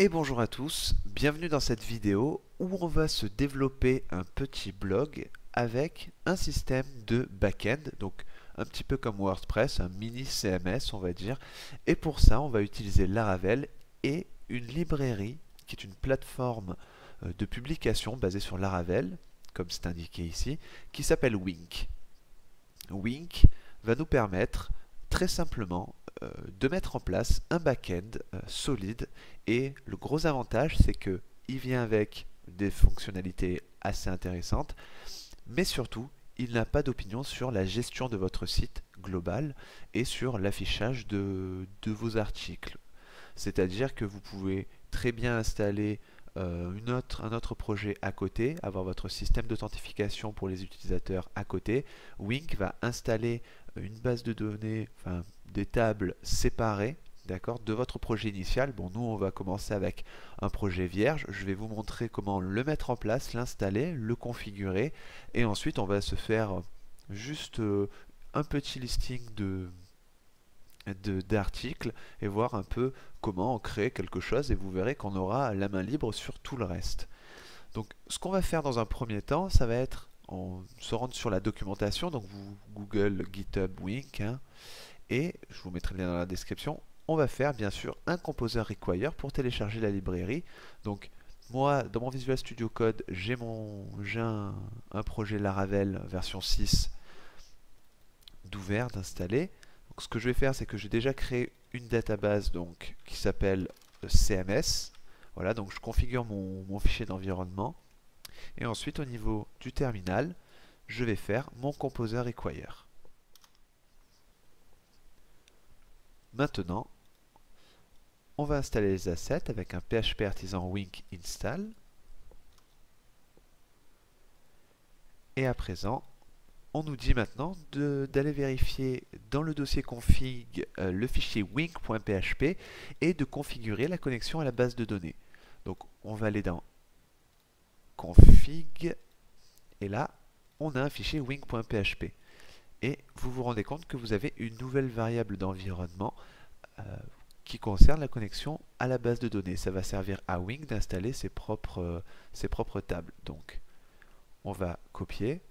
Et bonjour à tous, bienvenue dans cette vidéo où on va se développer un petit blog avec un système de back-end, donc un petit peu comme WordPress, un mini CMS on va dire. Et pour ça on va utiliser Laravel et une librairie qui est une plateforme de publication basée sur Laravel, comme c'est indiqué ici, qui s'appelle Wink. Wink va nous permettre très simplement de mettre en place un back-end solide, et le gros avantage c'est que il vient avec des fonctionnalités assez intéressantes, mais surtout il n'a pas d'opinion sur la gestion de votre site global et sur l'affichage de vos articles. C'est-à-dire que vous pouvez très bien installer un autre projet à côté, avoir votre système d'authentification pour les utilisateurs à côté. Wink va installer une base de données, enfin des tables séparées, d'accord, de votre projet initial. Bon, nous on va commencer avec un projet vierge. Je vais vous montrer comment le mettre en place, l'installer, le configurer, et ensuite on va se faire juste un petit listing d'articles et voir un peu comment créer quelque chose, et vous verrez qu'on aura la main libre sur tout le reste. Donc ce qu'on va faire dans un premier temps, ça va être on se rendre sur la documentation, donc vous Google GitHub Wink, hein, et je vous mettrai le lien dans la description. On va faire bien sûr un composer require pour télécharger la librairie. Donc moi dans mon Visual Studio Code j'ai un projet Laravel version 6 d'ouvert, d'installer. Donc ce que je vais faire, c'est que j'ai déjà créé une database donc qui s'appelle CMS. Voilà, donc je configure mon fichier d'environnement, et ensuite au niveau du terminal, je vais faire mon composer require. Maintenant, on va installer les assets avec un PHP artisan wink install. Et à présent, on nous dit maintenant d'aller vérifier dans le dossier config le fichier wink.php et de configurer la connexion à la base de données. Donc on va aller dans config, et là on a un fichier wink.php. Et vous vous rendez compte que vous avez une nouvelle variable d'environnement qui concerne la connexion à la base de données. Ça va servir à Wink d'installer ses propres tables. Donc on va copier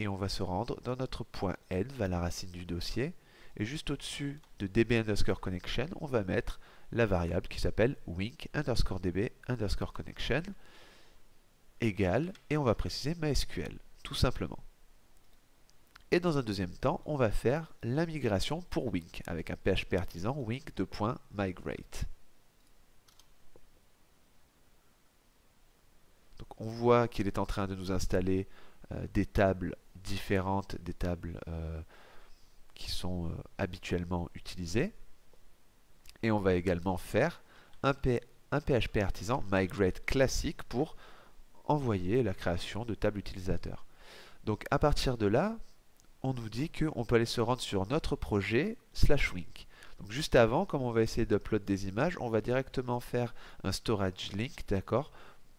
et on va se rendre dans notre point .env à la racine du dossier, et juste au-dessus de db_connection, on va mettre la variable qui s'appelle wink_db_connection égale, et on va préciser MySQL, tout simplement. Et dans un deuxième temps, on va faire la migration pour Wink avec un PHP artisan wink.migrate. Donc on voit qu'il est en train de nous installer des tables différentes, des tables qui sont habituellement utilisées. Et on va également faire un PHP artisan migrate classique pour envoyer la création de tables utilisateurs. Donc à partir de là, on nous dit qu'on peut aller se rendre sur notre projet /wink. Donc juste avant, comme on va essayer d'upload des images, on va directement faire un storage link, d'accord,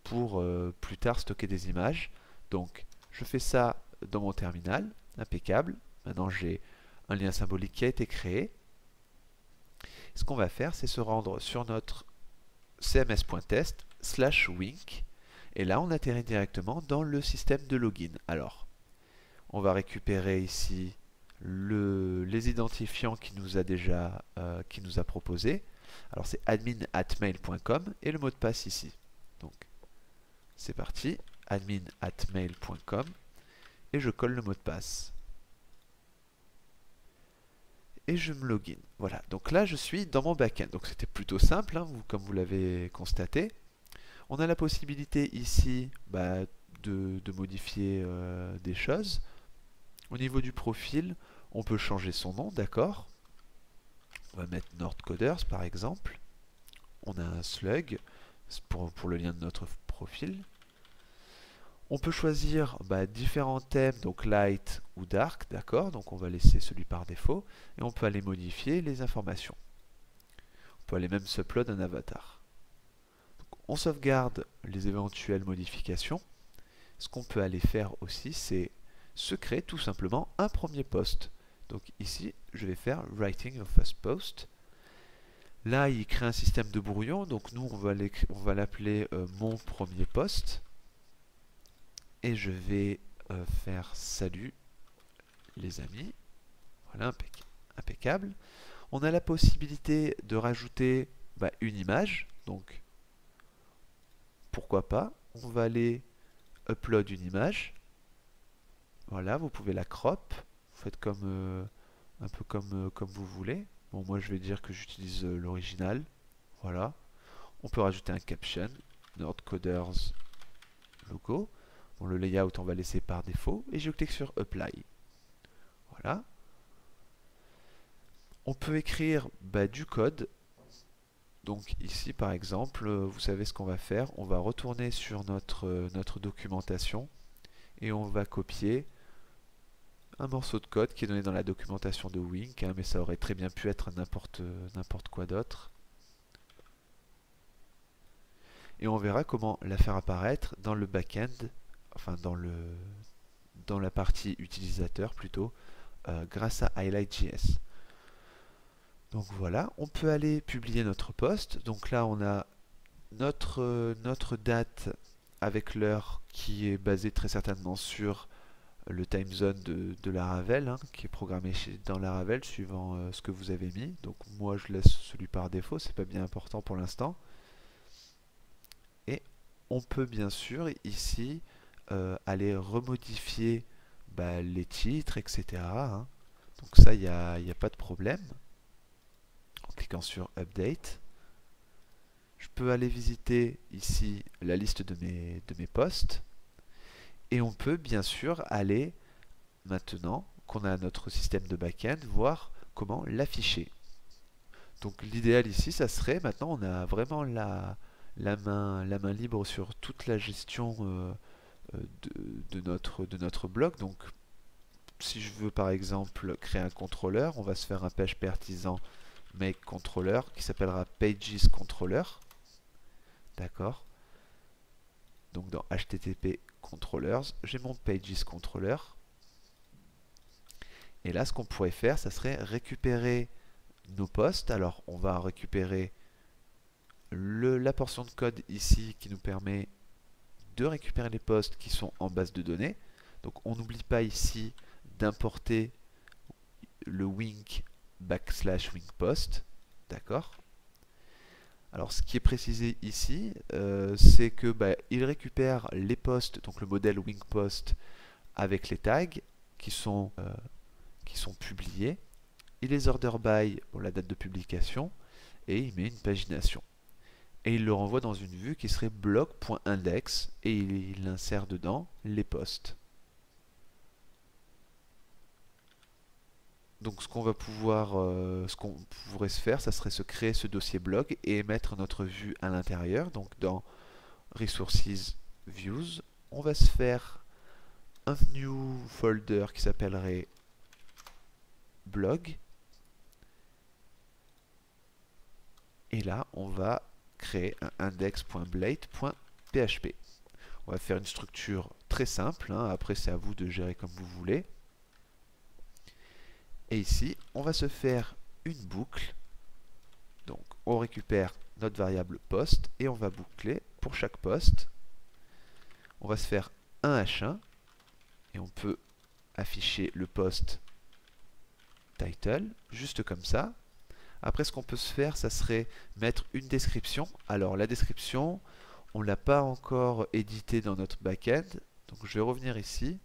pour plus tard stocker des images. Donc je fais ça dans mon terminal, impeccable. Maintenant j'ai un lien symbolique qui a été créé. Ce qu'on va faire, c'est se rendre sur notre cms.test /wink, et là on atterrit directement dans le système de login. Alors on va récupérer ici les identifiants qu'il nous a déjà proposé. Alors c'est admin@mail.com et le mot de passe ici. Donc c'est parti, admin@mail.com, et je colle le mot de passe. Et je me login. Voilà, donc là je suis dans mon backend. Donc c'était plutôt simple, hein, comme vous l'avez constaté. On a la possibilité ici de modifier des choses. Au niveau du profil, on peut changer son nom, d'accord. On va mettre NordCoders par exemple. On a un slug pour le lien de notre profil. On peut choisir différents thèmes, donc light ou dark, d'accord. Donc on va laisser celui par défaut, et on peut aller modifier les informations. On peut aller même upload un avatar. Donc, on sauvegarde les éventuelles modifications. Ce qu'on peut aller faire aussi, c'est se créer tout simplement un premier post. Donc ici, je vais faire writing your first post. Là, il crée un système de brouillon, donc nous, on va l'appeler mon premier poste. Et je vais faire salut les amis. Voilà, impeccable. On a la possibilité de rajouter une image, donc pourquoi pas. On va aller upload une image. Voilà, vous pouvez la crop. Vous faites comme un peu comme vous voulez. Bon, moi je vais dire que j'utilise l'original. Voilà. On peut rajouter un caption, Nerdcoders logo. Bon, le layout on va laisser par défaut et je clique sur Apply. Voilà. On peut écrire du code. Donc ici par exemple, vous savez ce qu'on va faire. On va retourner sur notre documentation et on va copier un morceau de code qui est donné dans la documentation de Wink, hein, mais ça aurait très bien pu être n'importe quoi d'autre. Et on verra comment la faire apparaître dans le back-end, enfin dans la partie utilisateur plutôt, grâce à HighlightJS. Donc voilà, on peut aller publier notre post. Donc là, on a notre date avec l'heure qui est basée très certainement sur le time zone de Laravel, hein, qui est programmé dans Laravel suivant ce que vous avez mis. Donc moi, je laisse celui par défaut, c'est pas bien important pour l'instant. Et on peut bien sûr ici aller remodifier les titres, etc., hein. Donc ça, il n'y a pas de problème. En cliquant sur Update, je peux aller visiter ici la liste de mes posts. Et on peut bien sûr aller, maintenant qu'on a notre système de back-end, voir comment l'afficher. Donc l'idéal ici, ça serait, maintenant on a vraiment la main libre sur toute la gestion de notre blog. Donc si je veux par exemple créer un contrôleur, on va se faire un PHP artisan make controller qui s'appellera pages controller. D'accord. Donc dans HTTP controllers, j'ai mon pages controller. Et là, ce qu'on pourrait faire, ça serait récupérer nos postes. Alors, on va récupérer la portion de code ici qui nous permet de récupérer les postes qui sont en base de données. Donc, on n'oublie pas ici d'importer le wink /wink post. D'accord. Alors, ce qui est précisé ici, c'est que il récupère les postes, donc le modèle wink post avec les tags qui sont publiés. Il les order by pour la date de publication et il met une pagination. Et il le renvoie dans une vue qui serait blog.index et il insère dedans les posts. Donc ce qu'on pourrait se faire, ça serait se créer ce dossier blog et mettre notre vue à l'intérieur. Donc dans Resources Views, on va se faire un new folder qui s'appellerait blog. Et là, on va créer un index.blade.php. On va faire une structure très simple, hein. Après c'est à vous de gérer comme vous voulez. Et ici, on va se faire une boucle. Donc on récupère notre variable post et on va boucler pour chaque poste. On va se faire un h1 et on peut afficher le post title juste comme ça. Après, ce qu'on peut se faire, ça serait mettre une description. Alors la description, on ne l'a pas encore édité dans notre backend. Donc je vais revenir ici.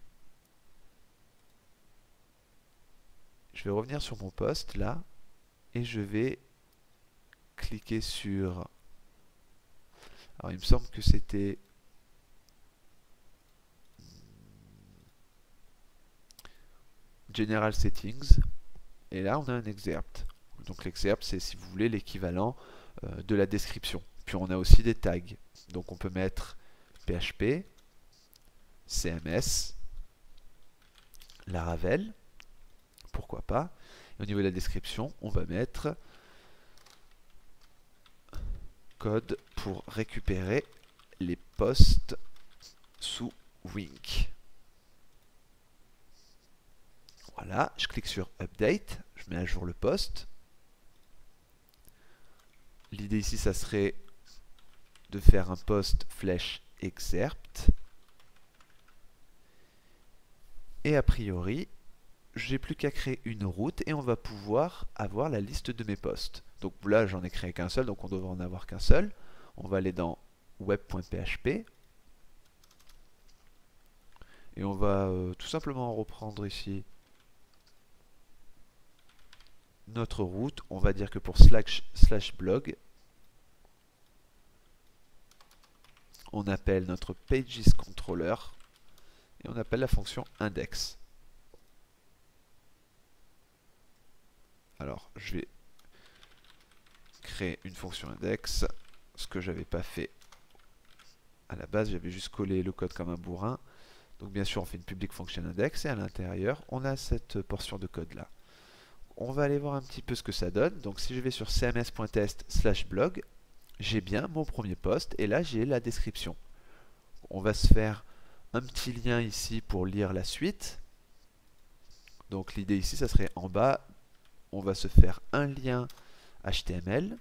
Je vais revenir sur mon poste là et je vais cliquer sur... Alors il me semble que c'était... General Settings. Et là, on a un excerpt. Donc l'excerpt, c'est si vous voulez l'équivalent de la description. Puis on a aussi des tags. Donc on peut mettre PHP, CMS, Laravel, pourquoi pas. Et au niveau de la description, on va mettre code pour récupérer les postes sous Wink. Voilà, je clique sur Update, je mets à jour le poste. L'idée ici, ça serait de faire un post flèche excerpt. Et a priori, j'ai plus qu'à créer une route et on va pouvoir avoir la liste de mes posts. Donc là, j'en ai créé qu'un seul, donc on devrait en avoir qu'un seul. On va aller dans web.php et on va tout simplement reprendre ici notre route. On va dire que pour /blog, on appelle notre pagesController et on appelle la fonction index. Alors, je vais créer une fonction index, ce que j'avais pas fait à la base, j'avais juste collé le code comme un bourrin. Donc bien sûr, on fait une public function index et à l'intérieur, on a cette portion de code là. On va aller voir un petit peu ce que ça donne. Donc si je vais sur cms.test/blog, j'ai bien mon premier post et là j'ai la description. On va se faire un petit lien ici pour lire la suite. Donc l'idée ici, ça serait en bas, on va se faire un lien HTML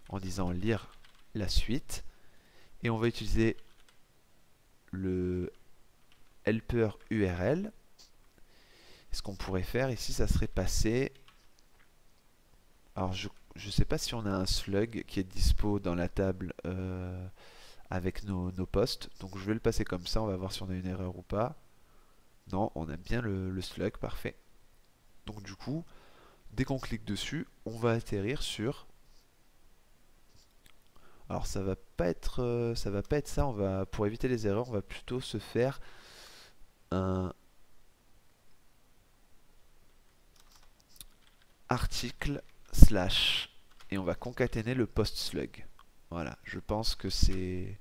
en disant lire la suite et on va utiliser le helper URL. Ce qu'on pourrait faire ici, ça serait passer. Alors je ne sais pas si on a un slug qui est dispo dans la table avec nos posts. Donc je vais le passer comme ça, on va voir si on a une erreur ou pas. Non, on a bien le slug, parfait. Donc du coup, dès qu'on clique dessus, on va atterrir sur. Alors ça va pas être ça. On va, pour éviter les erreurs, on va plutôt se faire un article slash et on va concaténer le post slug. Voilà, je pense que c'est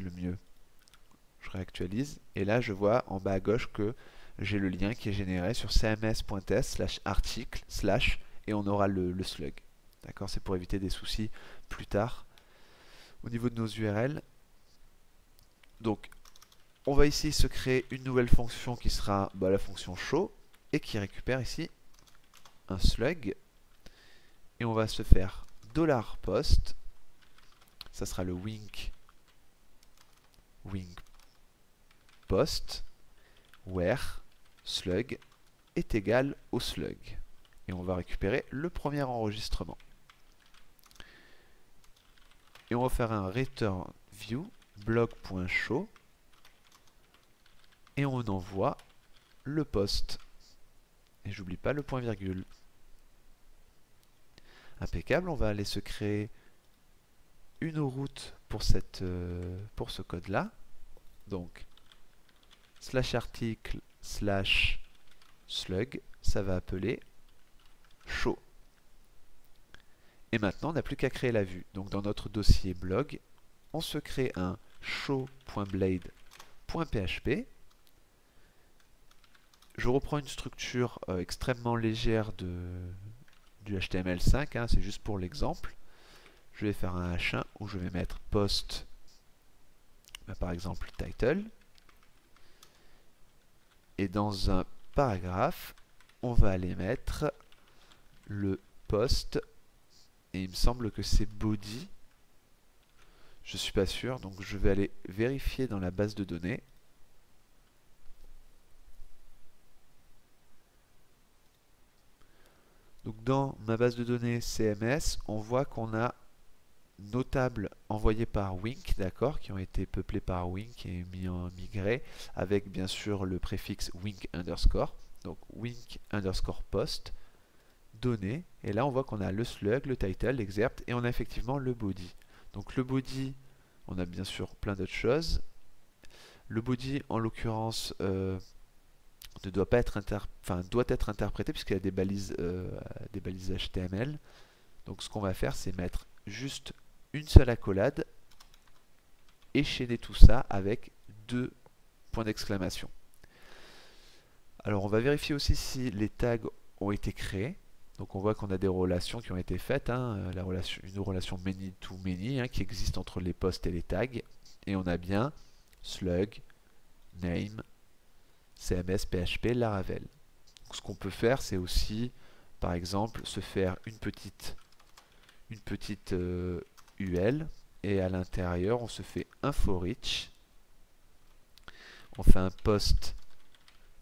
le mieux. Je réactualise et là je vois en bas à gauche que j'ai le lien qui est généré sur cms.test/article/ et on aura le slug. D'accord, c'est pour éviter des soucis plus tard au niveau de nos URL. Donc on va ici se créer une nouvelle fonction qui sera la fonction show et qui récupère ici un slug et on va se faire $post, ça sera le wink post where slug est égal au slug et on va récupérer le premier enregistrement et on va faire un return view blog.show et on envoie le post et j'oublie pas le point virgule. Impeccable, on va aller se créer une route pour ce code là. Donc /article/slug, ça va appeler show. Et maintenant, on n'a plus qu'à créer la vue. Donc dans notre dossier blog, on se crée un show.blade.php. Je reprends une structure extrêmement légère du HTML5, hein, c'est juste pour l'exemple. Je vais faire un H1 où je vais mettre post, par exemple title. Et dans un paragraphe, on va aller mettre le post. Et il me semble que c'est body. Je suis pas sûr, donc je vais aller vérifier dans la base de données. Donc dans ma base de données CMS, on voit qu'on a nos tables envoyées par Wink, d'accord, qui ont été peuplées par Wink et migrées, avec bien sûr le préfixe Wink underscore. Donc Wink underscore post, données, et là on voit qu'on a le slug, le title, l'excerpt, et on a effectivement le body. Donc le body, on a bien sûr plein d'autres choses. Le body, en l'occurrence, ne doit pas être doit être interprété puisqu'il y a des balises HTML. Donc ce qu'on va faire, c'est mettre juste une seule accolade et chaîner tout ça avec 2 points d'exclamation. Alors on va vérifier aussi si les tags ont été créés. Donc on voit qu'on a des relations qui ont été faites, hein, une relation many to many qui existe entre les posts et les tags. Et on a bien slug, name, CMS, PHP, Laravel. Donc, ce qu'on peut faire, c'est aussi, par exemple, se faire une petite une petite UL et à l'intérieur on se fait un for each. On fait un post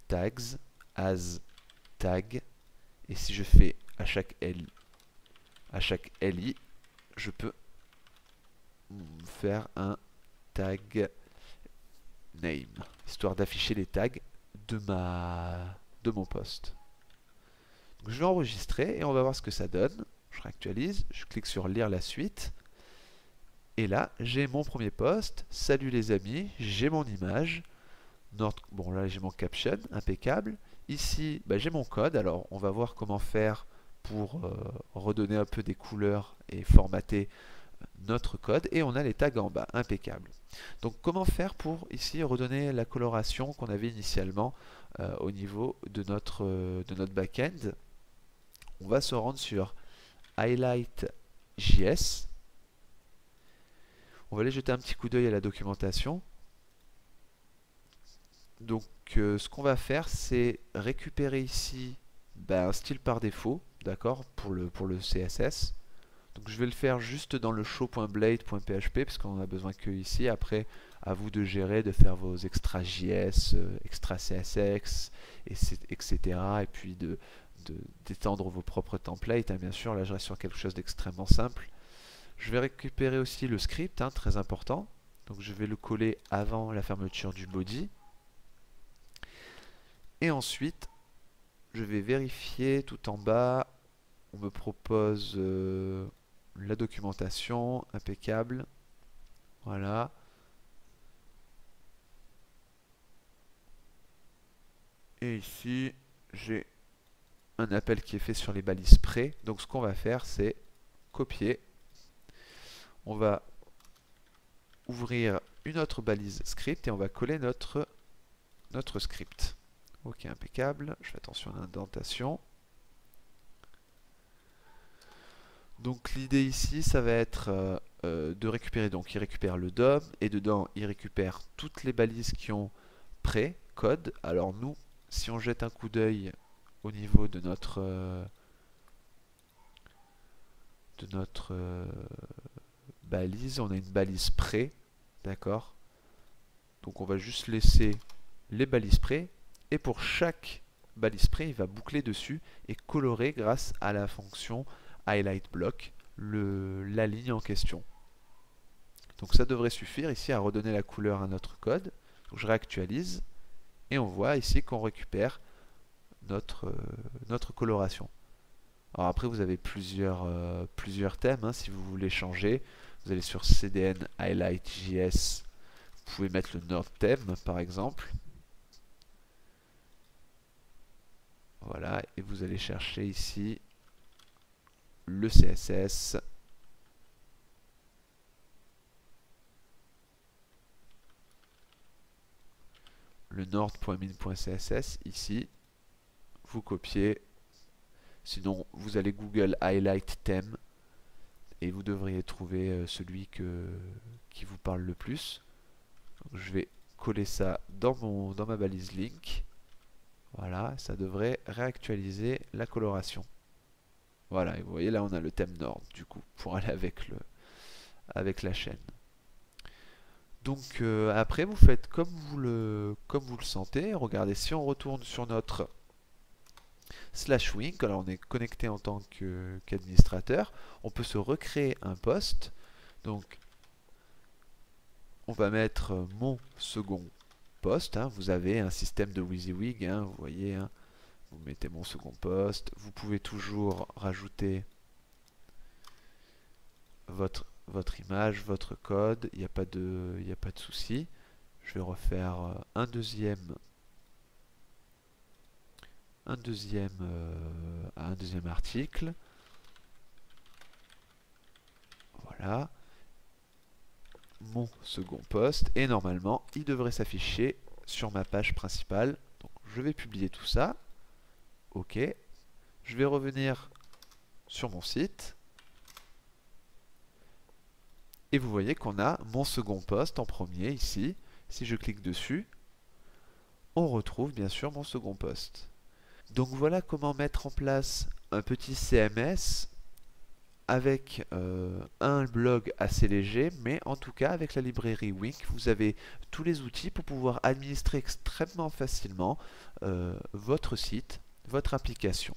tags as tag et si je fais à chaque li, je peux faire un tag name histoire d'afficher les tags de mon post. Donc, je vais enregistrer et on va voir ce que ça donne. Je réactualise, je clique sur lire la suite. Et là, j'ai mon premier post. Salut les amis, j'ai mon image. Bon là, j'ai mon caption, impeccable. Ici, j'ai mon code. Alors, on va voir comment faire pour redonner un peu des couleurs et formater notre code. Et on a les tags en bas, impeccable. Donc, comment faire pour ici redonner la coloration qu'on avait initialement au niveau de notre backend? On va se rendre sur Highlight.js. On va aller jeter un petit coup d'œil à la documentation. Donc ce qu'on va faire, c'est récupérer ici un style par défaut, d'accord, pour le CSS. Donc je vais le faire juste dans le show.blade.php parce qu'on a besoin que ici. Après, à vous de gérer, de faire vos extra JS, extra CSS, etc. Et puis d'étendre vos propres templates, hein, bien sûr. Là, je reste sur quelque chose d'extrêmement simple. Je vais récupérer aussi le script, hein, très important. Donc je vais le coller avant la fermeture du body. Et ensuite, je vais vérifier tout en bas. On me propose la documentation, impeccable. Voilà. Et ici, j'ai un appel qui est fait sur les balises près. Donc ce qu'on va faire, c'est copier. On va ouvrir une autre balise script et on va coller notre script. Ok, impeccable. Je fais attention à l'indentation. Donc l'idée ici, ça va être de récupérer, donc il récupère le DOM et dedans il récupère toutes les balises qui ont pré-code. Alors nous, si on jette un coup d'œil au niveau de notre balise, on a une balise pré, d'accord. Donc on va juste laisser les balises pré et pour chaque balise pré, il va boucler dessus et colorer grâce à la fonction highlight block la ligne en question. Donc ça devrait suffire ici à redonner la couleur à notre code. Donc je réactualise et on voit ici qu'on récupère notre coloration. Alors après vous avez plusieurs thèmes, hein, si vous voulez changer. Vous allez sur CDN Highlight.js, vous pouvez mettre le Nord thème par exemple. Voilà, et vous allez chercher ici le CSS. Le nord.min.css ici. Vous copiez. Sinon, vous allez Google Highlight Theme et vous devriez trouver celui qui vous parle le plus. Donc, je vais coller ça dans ma balise link. Voilà, ça devrait réactualiser la coloration. Voilà, et vous voyez là on a le thème Nord du coup pour aller avec la chaîne. Donc après vous faites comme vous le sentez. Regardez, si on retourne sur notre /wink, alors on est connecté en tant qu'administrateur, on peut se recréer un poste. Donc on va mettre mon second poste, hein. Vous avez un système de WYSIWYG, hein, vous voyez, hein. Vous mettez mon second poste. Vous pouvez toujours rajouter votre image, votre code. Il n'y a pas de souci. Je vais refaire un deuxième article. Voilà. Mon second post. Et normalement, il devrait s'afficher sur ma page principale. Donc, je vais publier tout ça. Ok. Je vais revenir sur mon site. Et vous voyez qu'on a mon second post en premier ici. Si je clique dessus, on retrouve bien sûr mon second post. Donc voilà comment mettre en place un petit CMS avec un blog assez léger, mais en tout cas avec la librairie Wink, vous avez tous les outils pour pouvoir administrer extrêmement facilement votre site, votre application.